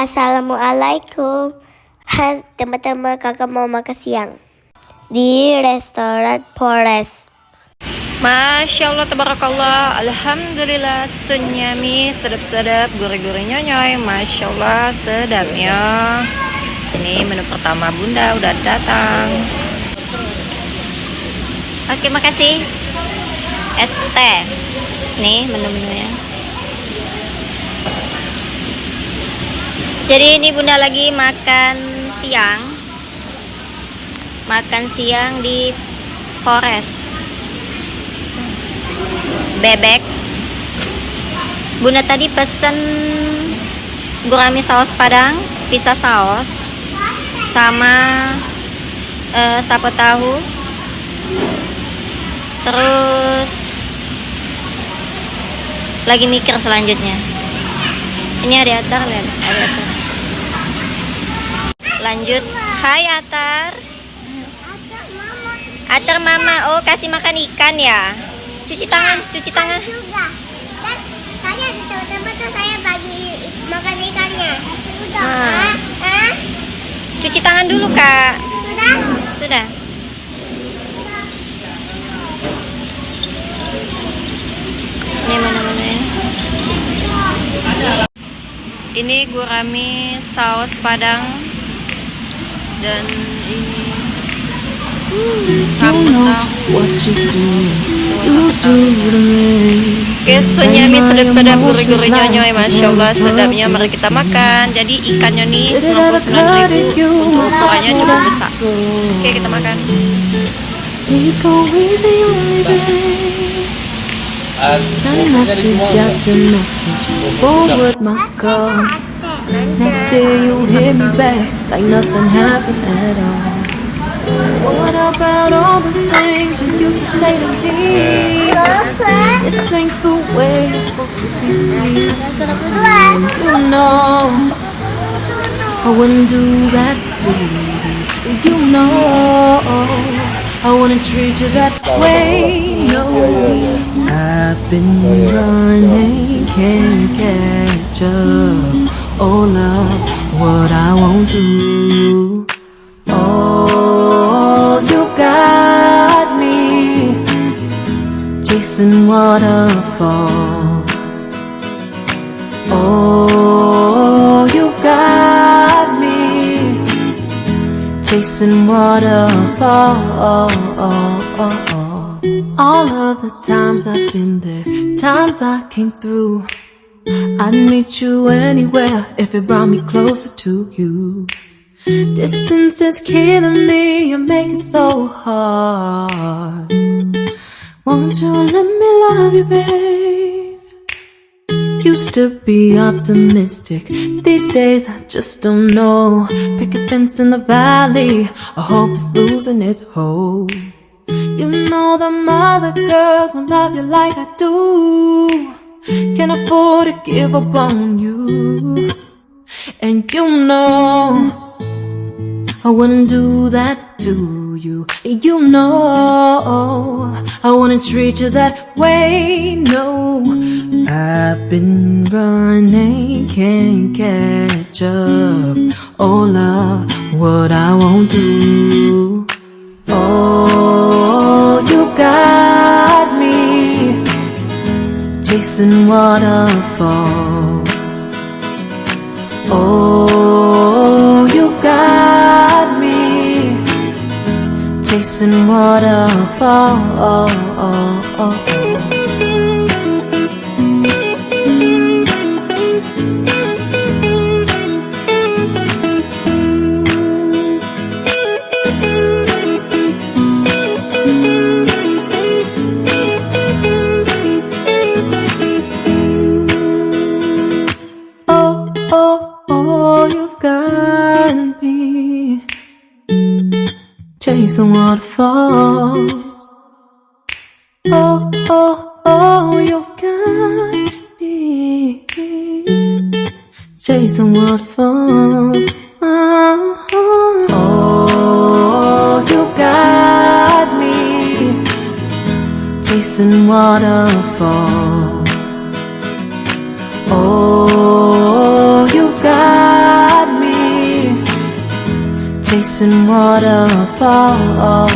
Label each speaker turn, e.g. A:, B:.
A: Assalamualaikum. Hai teman-teman, kakak mau makan siang di restoran Forest.
B: Masya Allah, tabarakallah, alhamdulillah, sunyami, sedap-sedap, gurih-gurih nyonya, Masya Allah, sedapnya. Ini menu pertama bunda udah datang. Oke, makasih. Es teh. Nih menu-menunya. Jadi ini bunda lagi makan siang di Forest. Bebek. Bunda tadi pesen gurami saus padang, pizza saus, sama sapo tahu. Terus lagi mikir selanjutnya. Ini ada Atar, lihat, ada Atar. Lanjut. Hai Atar. Atar mama. Oh, kasih makan ikan ya. Cuci tangan.
A: Juga. Dan tadi ada teman-teman tuh saya bagi makan ikannya. Sudah.
B: Cuci tangan dulu, Kak. Sudah. Ini mana-mana ya. Ini gurami saus padang dan ini kesunya mie sedap-sedap, gurih-gurih nyonya, Masya Allah, sedapnya. Mari kita makan. Jadi ikannya nih 99.000, untuk ukurannya cukup besar. Oke, kita makan.
C: Send message after message, forward my call. Next day you hit me back like nothing happened at all. What about all the things you used to say to me? This ain't the way it's supposed to be. You know I wouldn't do that to you. You know I wouldn't treat you that way. No, I've been running, can't catch up. Oh love, what I won't do. Oh, you got me chasing waterfall. Oh, you got me chasing waterfall. All of the times I've been there, times I came through, I'd meet you anywhere if it brought me closer to you. Distance is killing me, you make it so hard. Won't you let me love you, babe? Used to be optimistic, these days I just don't know. Pick a fence in the valley, I hope it's losing its hold. You know them other girls won't love you like I do. Can't afford to give up on you. And you know I wouldn't do that to you. You know I wouldn't treat you that way. No, I've been running, can't catch up. Oh love, what I won't do. Oh, you got me chasing waterfall. Oh, you got me chasing waterfall. Chasing waterfalls. Oh, oh, oh, you've got me chasing waterfalls. Oh, oh, you got me chasing waterfalls. Oh, you got chasing waterfalls.